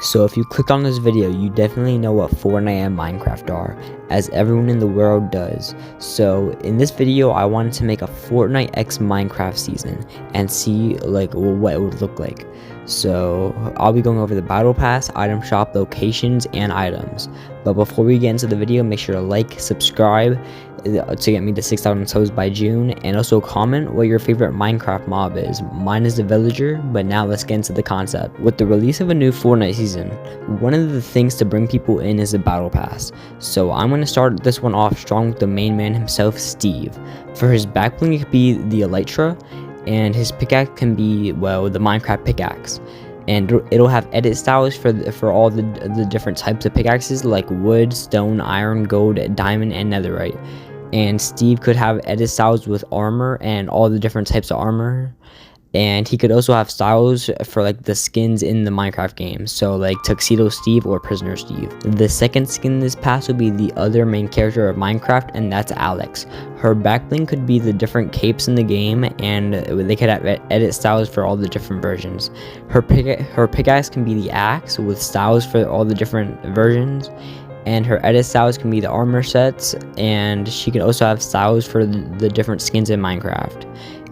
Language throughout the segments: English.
So if you clicked on this video, you definitely know what Fortnite and Minecraft are, as everyone in the world does. So in this video, I wanted to make a Fortnite x Minecraft season and see what it would look like. So I'll be going over the battle pass, item shop, locations, and items. But before we get into the video, make sure to like, subscribe to get me to 6,000 subs by June, and also comment what your favorite Minecraft mob is. Mine is the villager, but now let's get into the concept. With the release of a new Fortnite season, one of the things to bring people in is the battle pass. So I'm going to start this one off strong with the main man himself, Steve. For his back bling, it could be the elytra, and his pickaxe can be, well, the Minecraft pickaxe. And it'll have edit styles for all the different types of pickaxes, like wood, stone, iron, gold, diamond, and netherite. And Steve could have edit styles with armor and all the different types of armor. And he could also have styles for like the skins in the Minecraft game, so like Tuxedo Steve or Prisoner Steve. The second skin in this pass will be the other main character of Minecraft, and that's Alex. Her back bling could be the different capes in the game, and they could have edit styles for all the different versions. Her pickaxe can be the axe with styles for all the different versions. And her edit styles can be the armor sets, and she can also have styles for the different skins in Minecraft.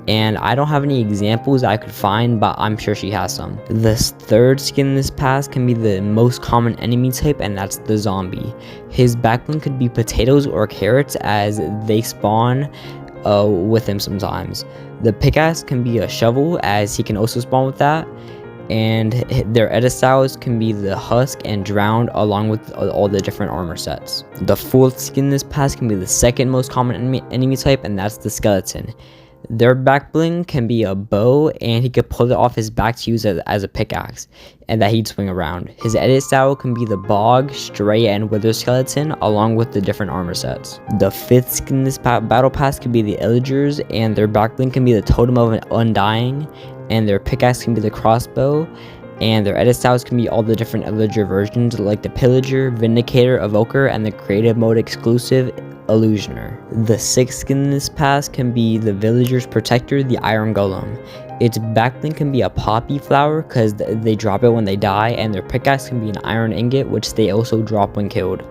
And I don't have any examples I could find, but I'm sure she has some. The third skin in this pass can be the most common enemy type, and that's the zombie. His backbling could be potatoes or carrots, as they spawn with him sometimes. The pickaxe can be a shovel, as he can also spawn with that. And their edit styles can be the husk and drowned, along with all the different armor sets. The fourth skin in this pass can be the second most common enemy type, and that's the skeleton. Their back bling can be a bow, and he could pull it off his back to use it as a pickaxe, and that he'd swing around. His edit style can be the bog, stray, and wither skeleton, along with the different armor sets. The fifth skin in this battle pass can be the illagers, and their back bling can be the totem of undying, and their pickaxe can be the crossbow, and their edit styles can be all the different illager versions, like the pillager, vindicator, evoker, and the creative mode exclusive illusioner. The sixth skin in this pass can be the villager's protector, the iron golem. Its backbling can be a poppy flower, because they drop it when they die, and their pickaxe can be an iron ingot, which they also drop when killed.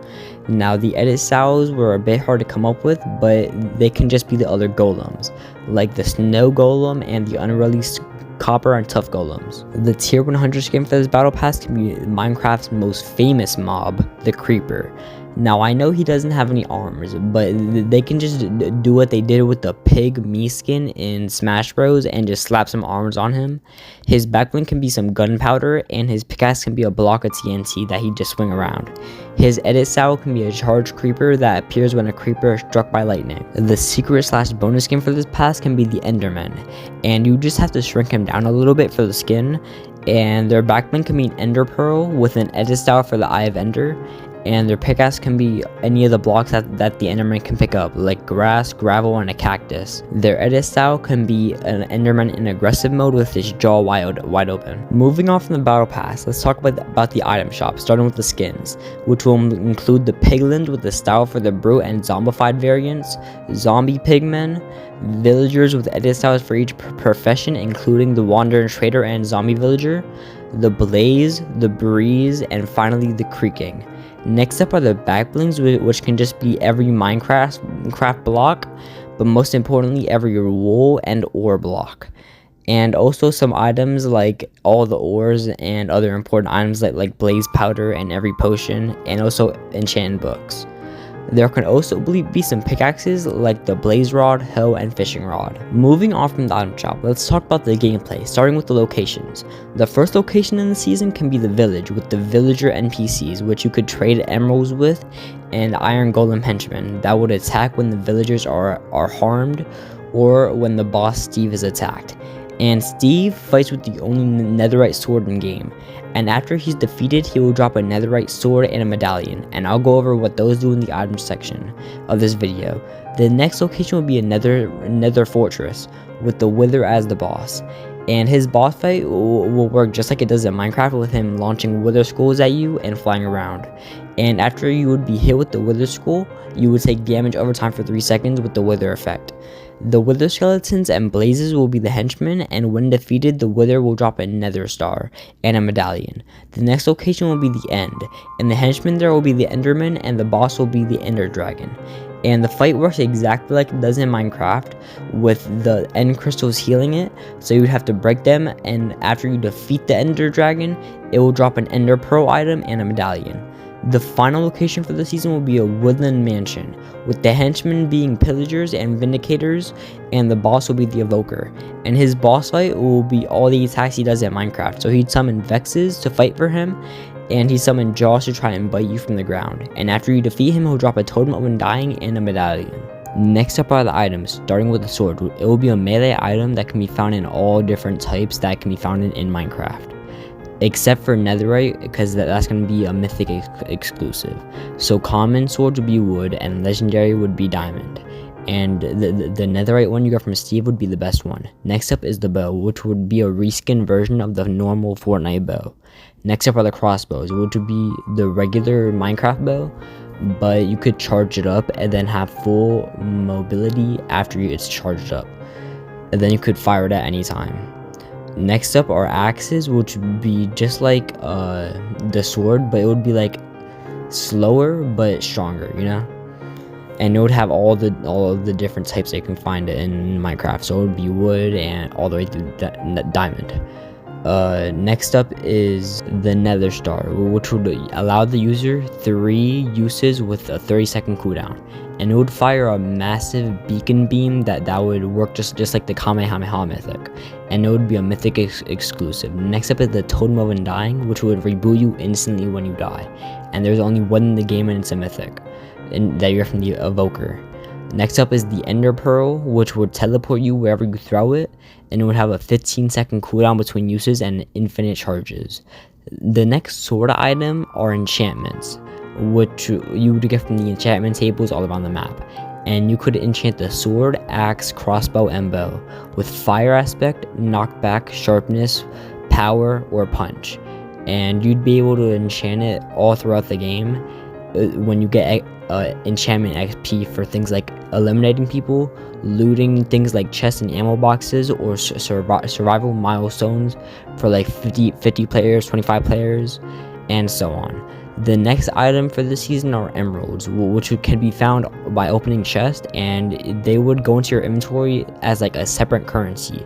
Now, the edit styles were a bit hard to come up with, but they can just be the other golems, like the snow golem and the unreleased copper and tough golems. The tier 100 skin for this battle pass can be Minecraft's most famous mob, the creeper. Now, I know he doesn't have any arms, but they can just do what they did with the pig me skin in Smash Bros and just slap some arms on him. His backbling can be some gunpowder, and his pickaxe can be a block of TNT that he just swing around. His edit style can be a charged creeper that appears when a creeper is struck by lightning. The secret / bonus skin for this pass can be the Enderman, and you just have to shrink him down a little bit for the skin. And their backbling can be an ender pearl with an edit style for the Eye of Ender. And their pickaxe can be any of the blocks that the Enderman can pick up, like grass, gravel, and a cactus. Their edit style can be an Enderman in aggressive mode with his jaw wide open. Moving on from the battle pass, let's talk about the item shop, starting with the skins, which will include the piglins with the style for the brute and zombified variants, zombie pigmen, villagers with edit styles for each profession, including the wanderer trader and zombie villager, the blaze, the breeze, and finally the creaking. Next up are the backblings, which can just be every Minecraft block, but most importantly every wool and ore block. And also some items like all the ores and other important items like blaze powder and every potion, and also enchanted books. There can also be some pickaxes like the blaze rod, hoe, and fishing rod. Moving on from the item shop, let's talk about the gameplay, starting with the locations. The first location in the season can be the village with the villager NPCs, which you could trade emeralds with, and iron golem henchmen that would attack when the villagers are harmed or when the boss Steve is attacked. And Steve fights with the only netherite sword in game, and after he's defeated, he will drop a netherite sword and a medallion, and I'll go over what those do in the items section of this video. The next location will be a nether fortress with the wither as the boss, and his boss fight will work just like it does in Minecraft, with him launching wither skulls at you and flying around. And after you would be hit with the wither skull, you would take damage over time for 3 seconds with the wither effect. The Wither Skeletons and Blazes will be the henchmen, and when defeated, the Wither will drop a Nether Star and a medallion. The next location will be the End, and the henchmen there will be the Enderman, and the boss will be the Ender Dragon. And the fight works exactly like it does in Minecraft, with the end crystals healing it, so you would have to break them, and after you defeat the Ender Dragon, it will drop an Ender Pearl item and a medallion. The final location for the season will be a woodland mansion, with the henchmen being pillagers and vindicators, and the boss will be the evoker. And his boss fight will be all the attacks he does at Minecraft. So he'd summon Vexes to fight for him, and he summoned Jaws to try and bite you from the ground. And after you defeat him, he'll drop a totem of undying and a medallion. Next up are the items, starting with the sword. It will be a melee item that can be found in all different types that can be found in Minecraft, except for netherite, because that's going to be a mythic exclusive. So common swords would be wood, and legendary would be diamond. And the netherite one you got from Steve would be the best one. Next up is the bow, which would be a reskin version of the normal Fortnite bow. Next up are the crossbows, which would be the regular Minecraft bow, but you could charge it up and then have full mobility after it's charged up, and then you could fire it at any time. Next up are axes, which would be just like the sword, but it would be like slower but stronger, you know. And it would have all of the different types that you can find in Minecraft. So it would be wood and all the way through diamond. Next up is the Nether Star, which would allow the user 3 uses with a 30-second cooldown, and it would fire a massive beacon beam that would work just like the Kamehameha mythic, and it would be a mythic exclusive. Next up is the Totem of Undying, which would reboot you instantly when you die, and there's only one in the game, and it's a mythic, and that you're from the evoker. Next up is the Ender Pearl, which would teleport you wherever you throw it, and it would have a 15-second cooldown between uses and infinite charges. The next sword item are enchantments, which you would get from the enchantment tables all around the map. And you could enchant the sword, axe, crossbow, and bow with fire aspect, knockback, sharpness, power, or punch. And you'd be able to enchant it all throughout the game when you get enchantment XP for things like eliminating people, looting things like chests and ammo boxes, or survival milestones for like 50 players, 25 players, and so on. The next item for this season are emeralds, which can be found by opening chests, and they would go into your inventory as like a separate currency,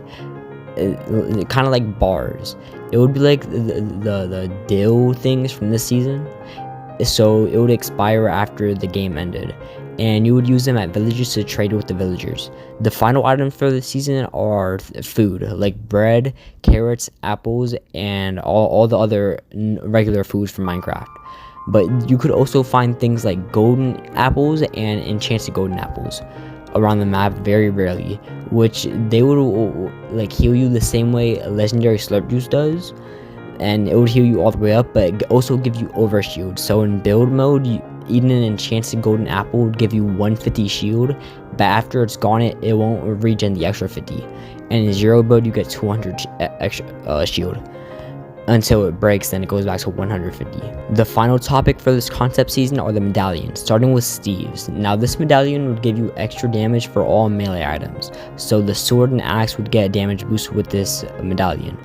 kind of like bars. It would be like the dill things from this season. So it would expire after the game ended, and you would use them at villages to trade with the villagers. The final items for the season are food, like bread, carrots, apples, and all the other regular foods from Minecraft. But you could also find things like golden apples and enchanted golden apples around the map very rarely, which they would like heal you the same way a legendary slurp juice does. And it would heal you all the way up, but also give you overshield. So in build mode, eating an enchanted golden apple would give you 150 shield, but after it's gone, it won't regen the extra 50. And in zero mode, you get 200 extra shield until it breaks, then it goes back to 150. The final topic for this concept season are the medallions, starting with Steve's. Now this medallion would give you extra damage for all melee items, so the sword and axe would get a damage boost with this medallion.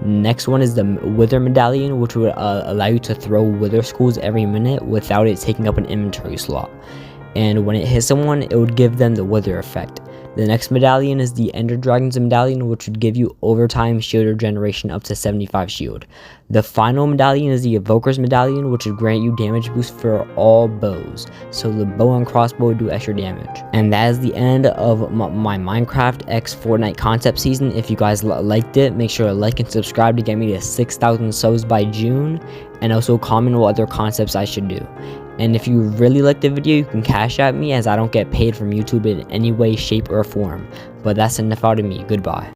Next one is the Wither Medallion, which would allow you to throw Wither Skulls every minute without it taking up an inventory slot. And when it hits someone, it would give them the Wither effect. The next medallion is the Ender Dragon's Medallion, which would give you overtime shield regeneration up to 75 shield. The final medallion is the Evoker's Medallion, which would grant you damage boost for all bows. So the bow and crossbow would do extra damage. And that is the end of my Minecraft x Fortnite concept season. If you guys liked it, make sure to like and subscribe to get me to 6,000 subs by June. And also comment what other concepts I should do. And if you really liked the video, you can cash at me, as I don't get paid from YouTube in any way, shape, or form. But that's enough out of me. Goodbye.